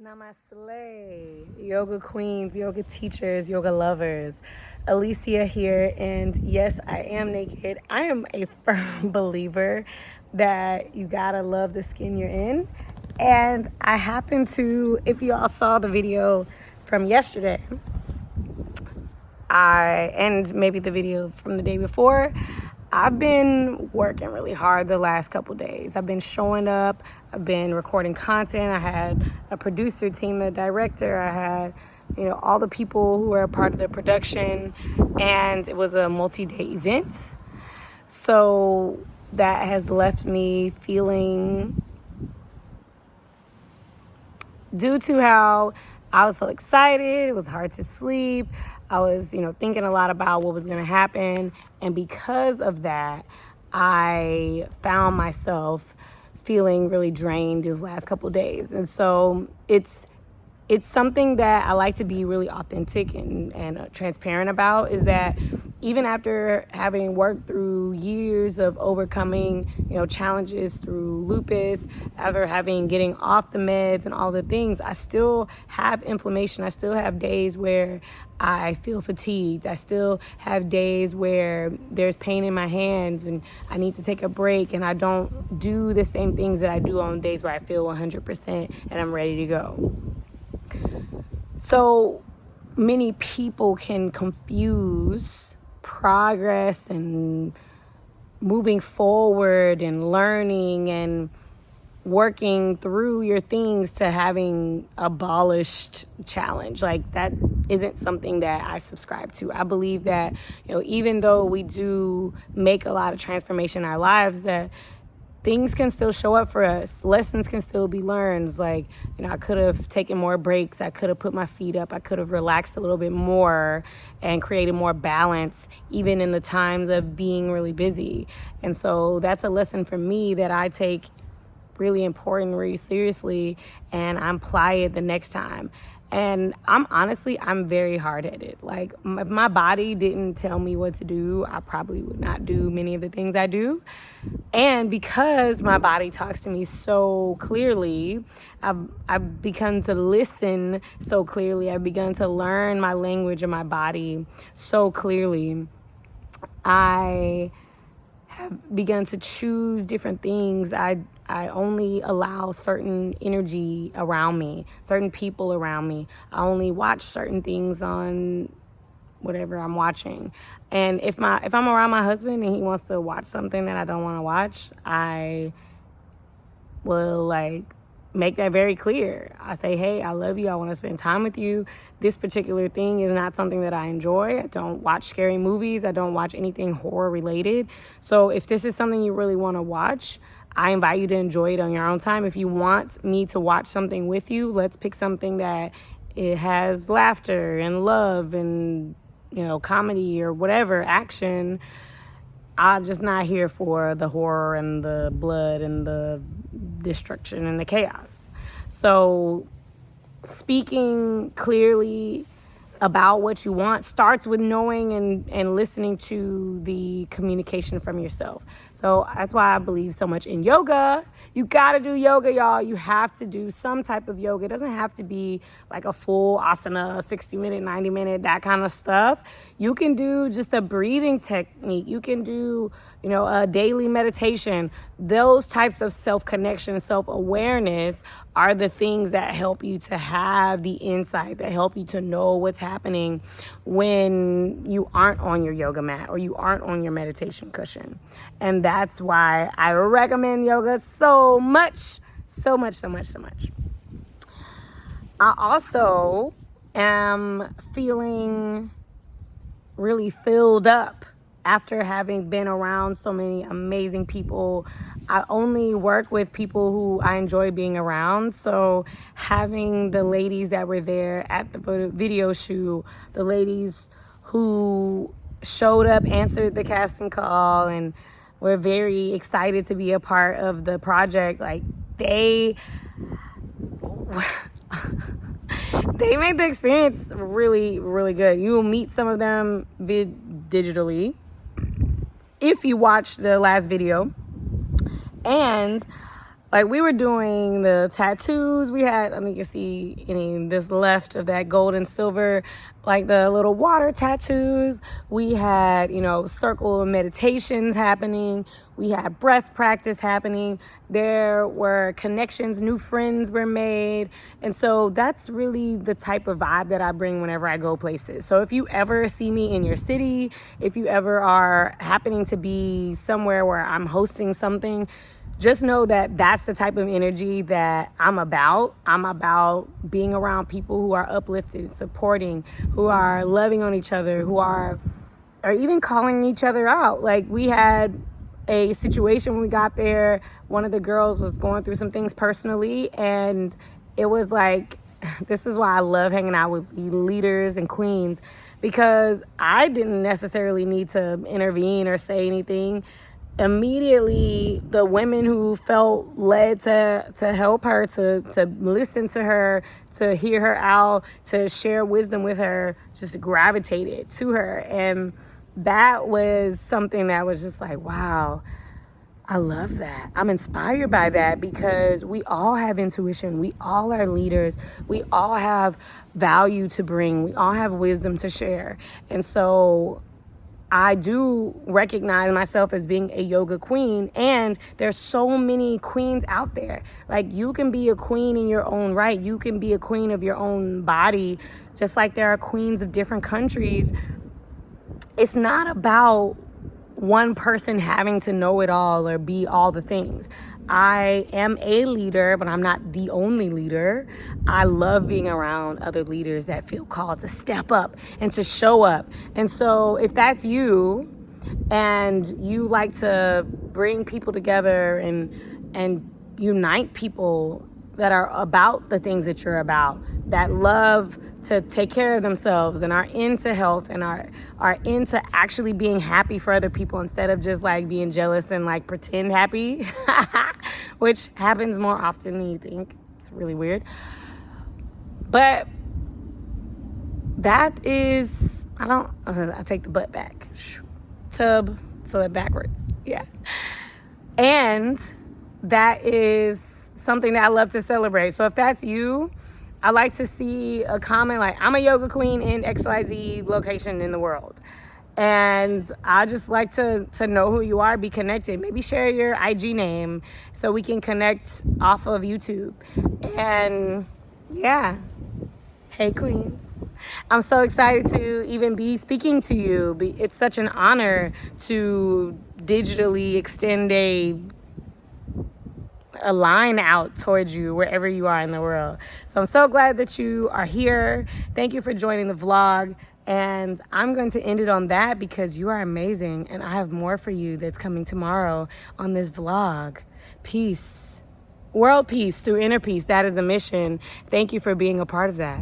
Namaste, yoga queens, yoga teachers, yoga lovers. Alicia here, and yes, I am naked. I am a firm believer that you gotta love the skin you're in. And I happen to, if you all saw the video from yesterday, and maybe the video from the day before, I've been working really hard the last couple days. I've been showing up. I've been recording content. I had a producer team, a director. I had, all the people who were a part of the production, and it was a multi-day event. So that has left me feeling, due to how I was so excited, it was hard to sleep. I was, thinking a lot about what was going to happen. And because of that, I found myself feeling really drained these last couple of days. And so it's something that I like to be really authentic and transparent about, is that even after having worked through years of overcoming, challenges through lupus, after getting off the meds and all the things, I still have inflammation. I still have days where I feel fatigued. I still have days where there's pain in my hands and I need to take a break, and I don't do the same things that I do on days where I feel 100% and I'm ready to go. So many people can confuse progress and moving forward and learning and working through your things to having abolished challenge. Like, that isn't something that I subscribe to. I believe that, even though we do make a lot of transformation in our lives, that things can still show up for us. Lessons can still be learned. Like, I could have taken more breaks. I could have put my feet up. I could have relaxed a little bit more and created more balance, even in the times of being really busy. And so that's a lesson for me that I take really important, really seriously, and I apply it the next time. And I'm very hard-headed. Like, if my body didn't tell me what to do, I probably would not do many of the things I do. And because my body talks to me so clearly, I've begun to listen so clearly. I've begun to learn my language of my body so clearly. I have begun to choose different things. I only allow certain energy around me, certain people around me. I only watch certain things on whatever I'm watching. And if I'm around my husband and he wants to watch something that I don't want to watch, I will make that very clear. I say, hey, I love you. I want to spend time with you. This particular thing is not something that I enjoy. I don't watch scary movies. I don't watch anything horror related. So if this is something you really want to watch, I invite you to enjoy it on your own time. If you want me to watch something with you, let's pick something that it has laughter and love and, comedy or whatever, action. I'm just not here for the horror and the blood and the destruction and the chaos. So speaking clearly about what you want starts with knowing and listening to the communication from yourself. So that's why I believe so much in yoga. You got to do yoga, y'all. You have to do some type of yoga. It doesn't have to be like a full asana, 60-minute, 90-minute, that kind of stuff. You can do just a breathing technique. You can do, a daily meditation. Those types of self-connection, self-awareness are the things that help you to have the insight, that help you to know what's happening when you aren't on your yoga mat or you aren't on your meditation cushion. And that's why I recommend yoga so much. I also am feeling really filled up after having been around so many amazing people. I only work with people who I enjoy being around. So having the ladies that were there at the video shoot, the ladies who showed up, answered the casting call, and were very excited to be a part of the project, they made the experience really, really good. You will meet some of them digitally if you watch the last video. And like we were doing the tattoos. We had, I mean, you can see this left of that gold and silver, like the little water tattoos. We had, circle of meditations happening. We had breath practice happening. There were connections, new friends were made. And so that's really the type of vibe that I bring whenever I go places. So if you ever see me in your city, if you ever are happening to be somewhere where I'm hosting something, just know that that's the type of energy that I'm about. I'm about being around people who are uplifted, supporting, who are loving on each other, who are even calling each other out. Like, we had a situation when we got there. One of the girls was going through some things personally, and it was like, this is why I love hanging out with leaders and queens, because I didn't necessarily need to intervene or say anything. Immediately, the women who felt led to help her, to listen to her, to hear her out, to share wisdom with her, just gravitated to her. And that was something that was just like, wow, I love that. I'm inspired by that, because we all have intuition. We all are leaders. We all have value to bring. We all have wisdom to share. And so I do recognize myself as being a yoga queen, and there's so many queens out there. Like, you can be a queen in your own right. You can be a queen of your own body, just like there are queens of different countries. It's not about one person having to know it all or be all the things. I am a leader, but I'm not the only leader. I love being around other leaders that feel called to step up and to show up. And so if that's you, and you like to bring people together and unite people that are about the things that you're about, that love to take care of themselves and are into health and are into actually being happy for other people instead of just like being jealous and like pretend happy, which happens more often than you think. It's really weird. But that is, I take the butt back. Tub, so it backwards. Yeah. And that is something that I love to celebrate. So if that's you, I like to see a comment like, I'm a yoga queen in XYZ location in the world. And I just like to know who you are, be connected. Maybe share your IG name so we can connect off of YouTube. And yeah, hey queen. I'm so excited to even be speaking to you. It's such an honor to digitally extend a line out towards you wherever you are in the world. So I'm so glad that you are here. Thank you for joining the vlog. And I'm going to end it on that, because you are amazing. And I have more for you that's coming tomorrow on this vlog. Peace. World peace through inner peace. That is the mission. Thank you for being a part of that.